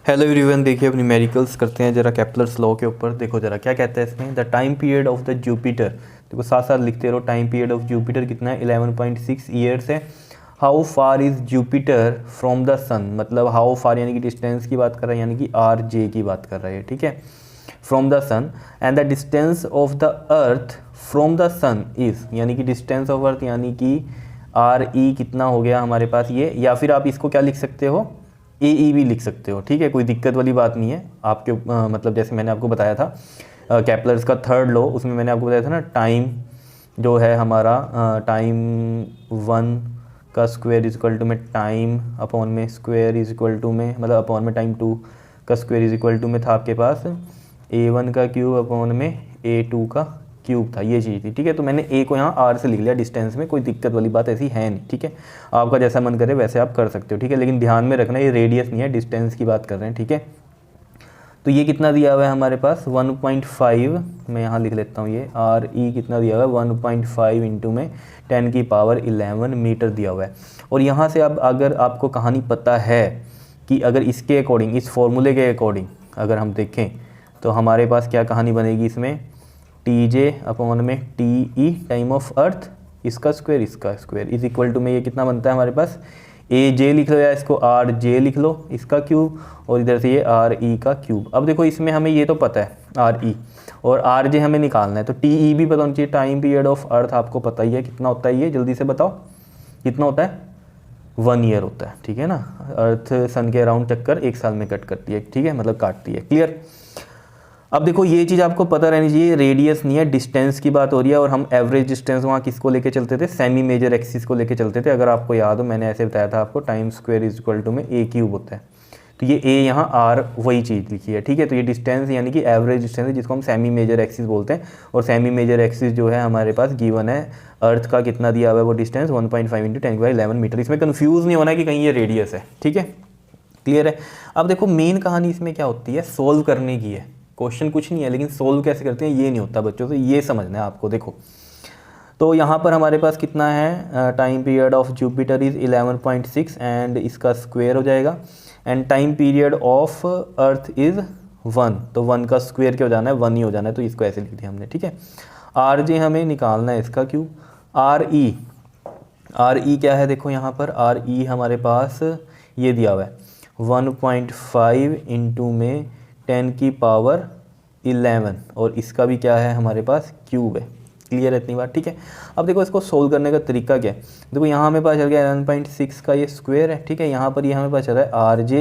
Hello everyone, देखिए अपनी numericals करते हैं जरा केपलर्स लॉ के ऊपर। देखो जरा क्या कहता है इसमें, the time period of the Jupiter. देखो साथ साथ लिखते रहो, टाइम पीरियड ऑफ जुपिटर कितना है, 11.6 ईयर्स है। How far is Jupiter from the sun, मतलब हाउ फार यानी कि डिस्टेंस की बात कर रहा है, यानी कि आर जे की बात कर रहा है, ठीक है, from the sun. And the distance of the earth from the sun is, यानी कि डिस्टेंस ऑफ अर्थ यानी कि आर ई कितना हो गया हमारे पास ये, या फिर आप इसको क्या लिख सकते हो, ए ई भी लिख सकते हो, ठीक है, कोई दिक्कत वाली बात नहीं है आपके मतलब जैसे मैंने आपको बताया था केपलर्स का थर्ड लॉ, उसमें मैंने आपको बताया था ना, टाइम जो है हमारा टाइम 1 का स्क्वायर इज इक्वल टू में टाइम अपॉन में स्क्वायर इज इक्वल टू में, मतलब अपॉन में टाइम 2 का स्क्वायर इज इक्वल टू में था आपके पास A1 का क्यूब अपॉन में A2 का क्यूब था, ये चीज़ थी, ठीक है। तो मैंने ए को यहाँ आर से लिख लिया डिस्टेंस में, कोई दिक्कत वाली बात ऐसी है नहीं, ठीक है। आपका जैसा मन करे वैसे आप कर सकते हो, ठीक है, लेकिन ध्यान में रखना ये रेडियस नहीं है, डिस्टेंस की बात कर रहे हैं, ठीक है। तो ये कितना दिया हुआ है हमारे पास 1.5, मैं यहाँ लिख लेता हूँ, ये आर ई कितना दिया हुआ है 1.5 इंटू में 10 की पावर 11 मीटर दिया हुआ है। और यहाँ से अब अगर आपको कहानी पता है कि अगर इसके अकॉर्डिंग, इस फॉर्मूले के अकॉर्डिंग अगर हम देखें तो हमारे पास क्या कहानी बनेगी इसमें, टी जे अपॉन में T E time of earth, इसका स्क्वायर इज इक्वल टू में ये कितना बनता है हमारे पास, ए जे लिख लो या इसको आर जे लिख लो इसका क्यूब, और इधर से ये आर ई का क्यूब। अब देखो इसमें हमें ये तो पता है आर ई, और आर जे हमें निकालना है, तो टी ई भी पता होना चाहिए। टाइम पीरियड ऑफ अर्थ आपको पता ही है कितना होता है, ये जल्दी से बताओ कितना होता है, 1 ईयर होता है, ठीक है ना। अर्थ सन के अराउंड चक्कर 1 साल में कट करती है, ठीक है, मतलब काटती है, क्लियर। अब देखो ये चीज़ आपको पता रहनी चाहिए, रेडियस नहीं है, डिस्टेंस की बात हो रही है, और हम एवरेज डिस्टेंस वहाँ किसको लेके चलते थे, सेमी मेजर एक्सिस को लेके चलते थे। अगर आपको याद हो मैंने ऐसे बताया था आपको, time square is equal to में ए क्यूब होता है, तो ये ए यहाँ आर वही चीज़ लिखी है, ठीक है। तो ये डिस्टेंस यानी कि एवरेज डिस्टेंस है, जिसको हम सेमी मेजर एक्सिस बोलते हैं, और सेमी मेजर एक्सिस जो है हमारे पास गिवन है, अर्थ का कितना दिया हुआ है वो डिस्टेंस 1.5 इंटू 10⁻11 मीटर। इसमें कन्फ्यूज़ नहीं होना कि कहीं ये रेडियस है, ठीक है, क्लियर है। अब देखो मेन कहानी इसमें क्या होती है, सोल्व करने की है। क्वेश्चन कुछ नहीं है, लेकिन सोल्व कैसे करते हैं ये नहीं होता बच्चों, तो ये समझना है आपको। देखो तो यहाँ पर हमारे पास कितना है, time period of Jupiter is 11.6 and इसका स्क्वायर हो जाएगा, and time period of earth is 1, तो 1 का स्क्वायर क्या हो जाना है, 1 ही हो जाना है, तो इसको ऐसे लिख दिया हमने, ठीक है। आर जे हमें निकालना है इसका क्यूब, आर ई क्या है, देखो यहाँ पर आर ई हमारे पास ये दिया हुआ है 1.5 इंटू में 10 की पावर 11, और इसका भी क्या है हमारे पास क्यूब है, क्लियर है इतनी बात, ठीक है। अब देखो इसको सोल्व करने का तरीका क्या है, देखो यहाँ हमें पता चल गया 11.6 का ये स्क्वायर है, ठीक है। यहाँ पर ये हमें पता चल रहा है आर जे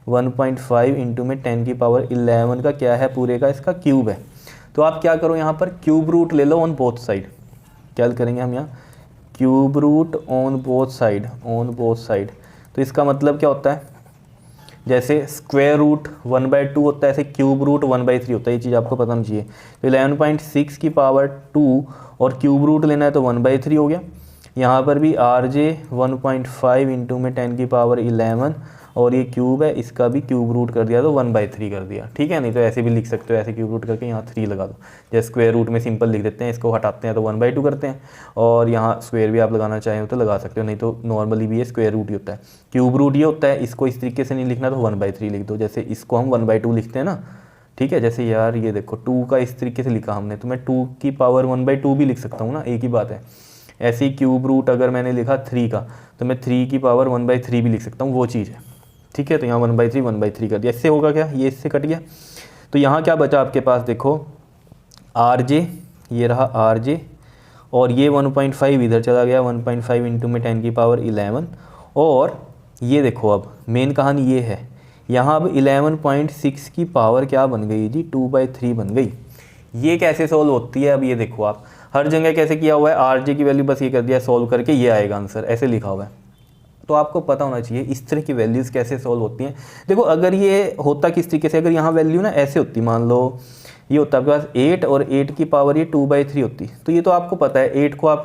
1.5 इंटू में 10 की पावर 11 का क्या है, पूरे का इसका क्यूब है। तो आप क्या करो, यहाँ पर क्यूब रूट ले लो ऑन बोथ साइड। क्या करेंगे हम यहाँ, cube root on both side, तो इसका मतलब क्या होता है, जैसे स्क्वायर रूट 1/2 होता है, ऐसे क्यूब रूट 1/3 होता है, ये चीज़ आपको पता होनी चाहिए। तो 11.6 की पावर 2 और क्यूब रूट लेना है तो 1/3 हो गया। यहाँ पर भी आर जे 1.5 इंटू में 10 की पावर 11, और ये क्यूब है, इसका भी क्यूब रूट कर दिया तो 1/3 कर दिया, ठीक है। नहीं तो ऐसे भी लिख सकते हो, ऐसे क्यूब रूट करके यहाँ 3 लगा दो, जैसे स्क्वायर रूट में सिंपल लिख देते हैं, इसको हटाते हैं तो 1/2 करते हैं, और यहाँ स्क्वायर भी आप लगाना चाहें तो लगा सकते हो, नहीं तो नॉर्मली भी ये स्क्वायर रूट ही होता है। क्यूब रूट ये होता है, इसको इस तरीके से नहीं लिखना तो 1/3 लिख दो, जैसे इसको हम 1/2 लिखते हैं ना, ठीक है। जैसे यार ये देखो 2 का इस तरीके से लिखा हमने, तो मैं 2 की पावर 1/2 भी लिख सकता हूँ ना, एक ही बात है। ऐसे ही क्यूब रूट अगर मैंने लिखा 3 का, तो मैं 3 की पावर 1/3 भी लिख सकता हूँ, वो चीज़ है, ठीक है। तो यहाँ 1/3 कर दिया, इससे होगा क्या, ये इससे कट गया, तो यहाँ क्या बचा आपके पास, देखो आर जे, ये रहा आर जे, और ये 1.5 इधर चला गया, 1.5 इंटू में 10 की पावर 11, और ये देखो अब मेन कहानी ये है, यहाँ अब 11.6 की पावर क्या बन गई जी, 2/3 बन गई। ये कैसे सोल्व होती है, अब ये देखो आप हर जगह कैसे किया हुआ है, आर जे की वैल्यू बस ये कर दिया सोल्व करके, ये आएगा आंसर, ऐसे लिखा हुआ है। तो आपको पता होना चाहिए इस तरह की वैल्यूज़ कैसे सोल्व होती हैं। देखो अगर ये होता किस तरीके से, अगर यहाँ वैल्यू ना ऐसे होती, मान लो ये होता है आपके पास 8 और 8 की पावर ये 2/3 होती, तो ये तो आपको पता है 8 को आप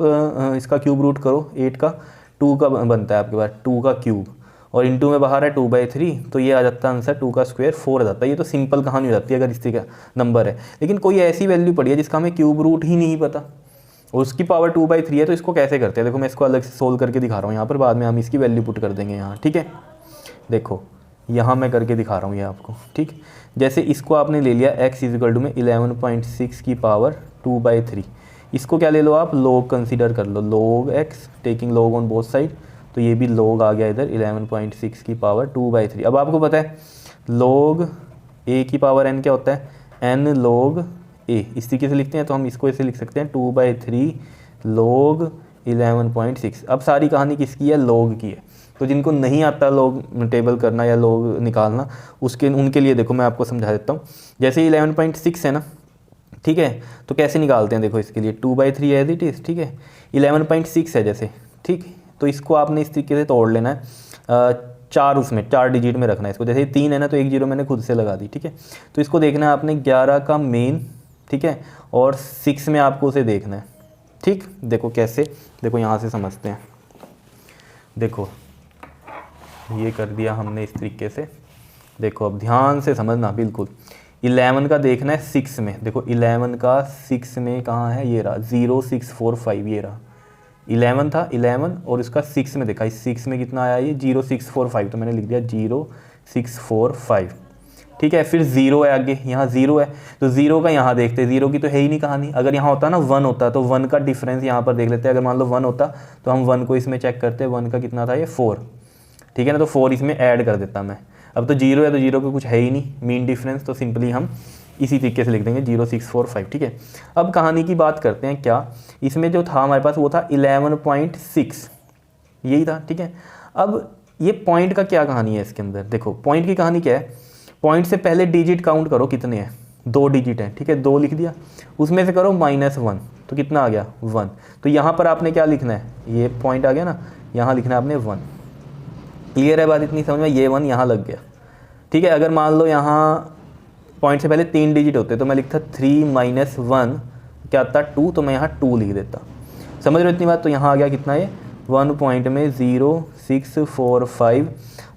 इसका क्यूब रूट करो, 8 का 2 का बनता है आपके पास 2 का क्यूब, और इंटू में बाहर है 2/3, तो ये आ जाता है आंसर 2 का स्क्वायर 4 आ जाता है। ये तो सिंपल कहानी हो जाती है अगर इस तरह का नंबर है। लेकिन कोई ऐसी वैल्यू पड़ी है जिसका हमें क्यूब रूट ही नहीं पता, उसकी पावर 2/3 है, तो इसको कैसे करते हैं, देखो मैं इसको अलग से सोल्व करके दिखा रहा हूँ यहाँ पर, बाद में हम इसकी वैल्यू पुट कर देंगे यहाँ, ठीक है। देखो यहाँ मैं करके दिखा रहा हूँ ये आपको, ठीक। जैसे इसको आपने ले लिया x इजिकल टू में 11.6 की पावर 2/3, इसको क्या ले लो आप, log कंसीडर कर लो, log x taking log on both side, तो ये भी log आ गया इधर 11.6 की पावर 2/3। अब आपको पता है log a की पावर n क्या होता है, n log a, इस तरीके से लिखते हैं, तो हम इसको ऐसे लिख सकते हैं 2/3 log 11.6। अब सारी कहानी किसकी है, log की है। तो जिनको नहीं आता log टेबल करना या log निकालना, उनके लिए देखो मैं आपको समझा देता हूँ। जैसे 11.6 है ना, ठीक है, तो कैसे निकालते हैं, देखो इसके लिए 2/3 एज इट इज़, ठीक है। 11.6 है जैसे, ठीक, तो इसको आपने इस तरीके से तोड़ लेना है, 4 डिजिट में रखना है इसको। जैसे 3 है ना, तो 1 0 मैंने खुद से लगा दी, ठीक है। तो इसको देखना है आपने 11 का मेन, ठीक है, और 6 में आपको उसे देखना है, ठीक। देखो कैसे, देखो यहाँ से समझते हैं। देखो ये कर दिया हमने इस तरीके से, देखो अब ध्यान से समझना बिल्कुल। 11 का देखना है 6 में, देखो 11 का 6 में कहाँ है, ये रहा 0645, ये रहा 11 था 11 और इसका 6 में देखा, इस 6 में कितना आया, ये 0645, तो मैंने लिख दिया 0645, ठीक है। फिर 0 है आगे, यहाँ 0 है, तो 0 का यहाँ देखते हैं, 0 की तो है ही नहीं कहानी। अगर यहाँ होता ना 1 होता, तो 1 का डिफरेंस यहाँ पर देख लेते हैं। अगर मान लो 1 होता तो हम 1 को इसमें चेक करते, 1 का कितना था, ये 4, ठीक है ना, तो 4 इसमें ऐड कर देता मैं। अब तो 0 है, तो 0 का कुछ है ही नहीं मीन डिफरेंस, तो सिंपली हम इसी तरीके से लिख देंगे 0645, ठीक है। अब कहानी की बात करते हैं, क्या इसमें जो था हमारे पास वो था 11.6, यही था, ठीक है। अब ये पॉइंट का क्या कहानी है इसके अंदर, देखो पॉइंट की कहानी क्या है, पॉइंट से पहले डिजिट काउंट करो कितने हैं, 2 डिजिट हैं, ठीक है, 2 लिख दिया, उसमें से करो -1, तो कितना आ गया 1। तो यहाँ पर आपने क्या लिखना है, ये पॉइंट आ गया ना, यहाँ लिखना है आपने 1। क्लियर है बात इतनी समझ में, ये 1 यहाँ लग गया, ठीक है। अगर मान लो यहाँ पॉइंट से पहले 3 डिजिट होते तो मैं लिखता 3 - 1 क्या आता 2, तो मैं यहाँ 2 लिख देता। समझ रहे हो इतनी बात, तो यहाँ आ गया कितना, ये 1 पॉइंट में 0645।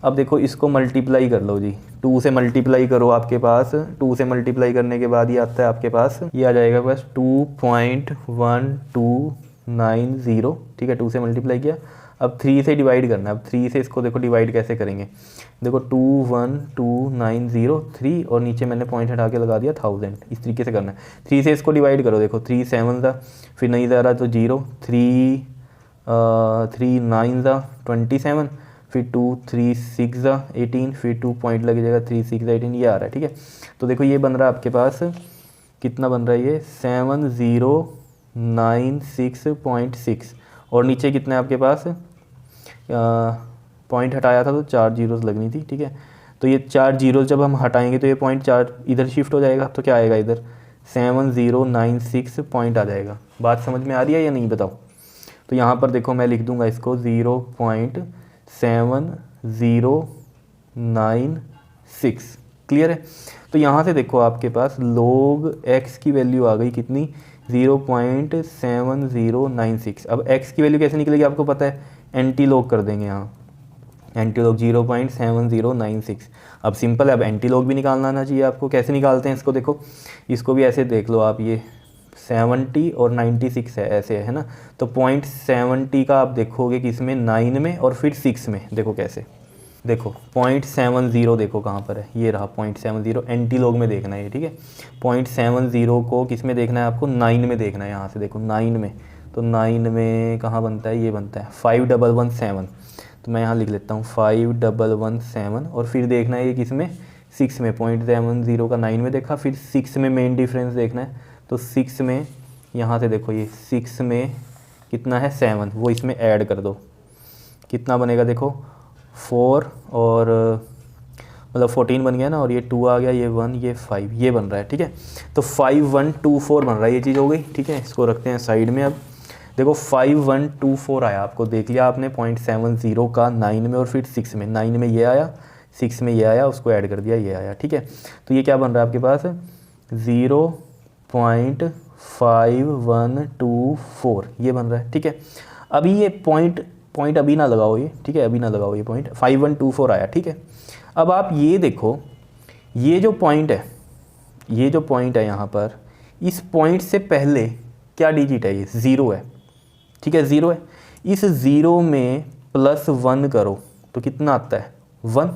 अब देखो इसको मल्टीप्लाई कर लो जी, 2 से मल्टीप्लाई करो, आपके पास 2 से मल्टीप्लाई करने के बाद ये आता है आपके पास, ये आ जाएगा बस 2.1290, ठीक है, 2 से मल्टीप्लाई किया। अब 3 से डिवाइड करना है, अब 3 से इसको देखो डिवाइड कैसे करेंगे, देखो 21290 और नीचे मैंने पॉइंट हटा के लगा दिया 1000, इस तरीके से करना है। 3 से इसको डिवाइड करो, देखो 3 7 था, फिर नहीं जा रहा तो 0, 3 9 ज़ा 27, फिर 2 3 6 ज़ा 18, फिर 2 पॉइंट लग जाएगा 3 6 18, ये आ रहा है, ठीक है। तो देखो ये बन रहा है आपके पास, कितना बन रहा है ये 7096.6, और नीचे कितना है आपके पास, पॉइंट हटाया था तो 4 जीरोज़ लगनी थी, ठीक है। तो ये 4 जीरोज़ जब हम हटाएंगे तो ये पॉइंट 4 इधर शिफ्ट हो जाएगा, तो क्या आएगा इधर 7096 पॉइंट आ जाएगा। बात समझ में आ रही है या नहीं, बताओ। तो यहाँ पर देखो मैं लिख दूंगा इसको 0.7096, क्लियर है। तो यहाँ से देखो आपके पास log x की वैल्यू आ गई कितनी, 0.7096। अब x की वैल्यू कैसे निकलेगी आपको पता है, एंटी लॉग कर देंगे यहाँ, एंटी लॉग 0.7096। अब सिंपल है, अब एंटी लॉग भी निकालना आना चाहिए आपको। कैसे निकालते हैं इसको, देखो इसको भी ऐसे देख लो आप, ये 70 और 96 है, ऐसे है ना। तो 0.70 का आप देखोगे कि इसमें 9 में और फिर 6 में, देखो कैसे, देखो 0.70 देखो कहाँ पर है, ये रहा 0.70, एंटी लॉग में देखना है ये, ठीक है। 0.70 को किस में देखना है आपको, 9 में देखना है। यहाँ से देखो 9 में, तो 9 में कहाँ बनता है, ये बनता है 5117, तो मैं यहाँ लिख लेता हूँ 5117, और फिर देखना है ये किस में, 6 में। 0.70 का 9 में देखा, फिर 6 में मेन डिफरेंस देखना है, तो 6 में यहाँ से देखो ये 6 में कितना है 7, वो इसमें ऐड कर दो, कितना बनेगा देखो 4 और मतलब 14 बन गया ना, और ये 2 आ गया, ये 1, ये 5, ये बन रहा है, ठीक है। तो 5124 बन रहा है, ये चीज़ हो गई, ठीक है। इसको रखते हैं साइड में। अब देखो 5124 आया, आपको देख लिया आपने 0.70 का 9 में और फिर 6 में, 9 में ये आया, 6 में ये आया, उसको ऐड कर दिया, ये आया, ठीक है। तो ये क्या बन रहा है आपके पास 0.5124, ये बन रहा है, ठीक है। अभी ये पॉइंट अभी ना लगाओ ये, ठीक है, अभी ना लगाओ ये पॉइंट, 5124 आया, ठीक है। अब आप ये देखो, ये जो पॉइंट है, ये जो पॉइंट है यहाँ पर, इस पॉइंट से पहले क्या डिजिट है, ये 0 है, ठीक है, 0 है। इस 0 में +1 करो तो कितना आता है 1।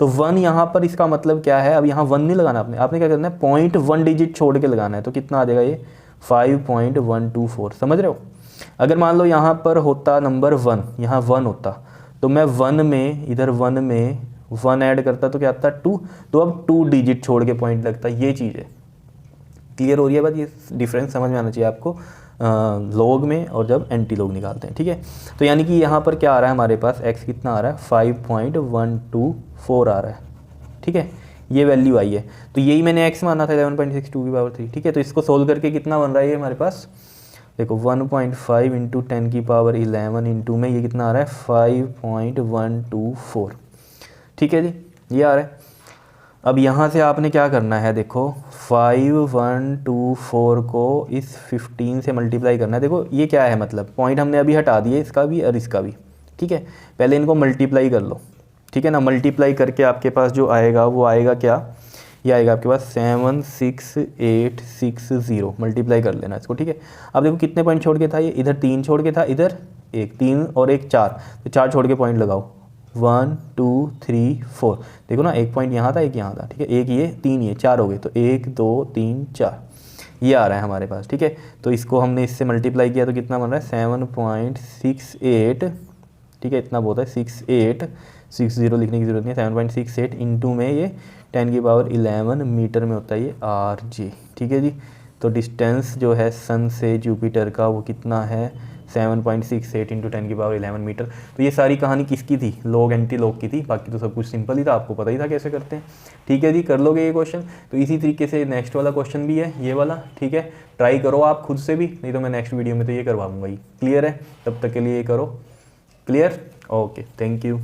तो 1 यहाँ पर इसका मतलब क्या है, अब यहाँ 1 नहीं लगाना आपने क्या करना है, 0.1 डिजिट छोड़ के लगाना है। तो कितना आ जाएगा ये 5.124, समझ रहे हो। अगर मान लो यहाँ पर होता नंबर 1, यहाँ 1 होता, तो मैं 1 में इधर 1 में 1 ऐड करता तो क्या आता 2, तो अब 2 डिजिट छोड़ के पॉइंट लगता। ये चीज़ है, क्लियर हो रही है बात। ये डिफरेंस समझ में आना चाहिए आपको लॉग में और जब एंटी लॉग निकालते हैं, ठीक है। तो यानी कि यहाँ पर क्या आ रहा है हमारे पास, x कितना आ रहा है 5.124 आ रहा है, ठीक है, ये वैल्यू आई है। तो यही मैंने x माना था 11.62 की पावर 3, ठीक है। तो इसको सोल्व करके कितना बन रहा है ये हमारे पास, देखो 1.5 इंटू 10 की पावर 11 इंटू में ये कितना आ रहा है 5.124, ठीक है जी, ये आ रहा है। अब यहाँ से आपने क्या करना है, देखो 5124 को इस 15 से मल्टीप्लाई करना है। देखो ये क्या है, मतलब पॉइंट हमने अभी हटा दिए, इसका भी और इसका भी, ठीक है। पहले इनको मल्टीप्लाई कर लो, ठीक है ना। मल्टीप्लाई करके आपके पास जो आएगा वो आएगा क्या, ये आएगा आपके पास 76860, मल्टीप्लाई कर लेना इसको, ठीक है। अब देखो कितने पॉइंट छोड़ के था ये, इधर 3 छोड़ के था, इधर 1, 3 और 1 4, तो 4 छोड़ के पॉइंट लगाओ, 1 2 3 4, देखो ना, एक पॉइंट यहाँ था एक यहाँ था, ठीक है। एक ये 3 ये 4 हो गए, तो 1 2 3 4 ये आ रहा है हमारे पास, ठीक है। तो इसको हमने इससे मल्टीप्लाई किया तो कितना बन रहा है 7.68, ठीक है, इतना बहुत है, 6860 लिखने की जरूरत नहीं है, 7.68 इंटू में ये 10 की पावर 11 मीटर में होता है ये RJ, ठीक है जी। तो डिस्टेंस जो है सन से जुपिटर का वो कितना है 7.68 इंटू 10 की पावर 11 मीटर। तो ये सारी कहानी किसकी थी, लॉग एंटी लॉग की थी, बाकी तो सब कुछ सिंपल ही था, आपको पता ही था कैसे करते हैं, ठीक है जी। कर लोगे ये क्वेश्चन। तो इसी तरीके से नेक्स्ट वाला क्वेश्चन भी है ये वाला, ठीक है। ट्राई करो आप खुद से भी, नहीं तो मैं नेक्स्ट वीडियो में तो ये करवाऊंगा ही, क्लियर है। तब तक के लिए ये करो, क्लियर, ओके, थैंक यू।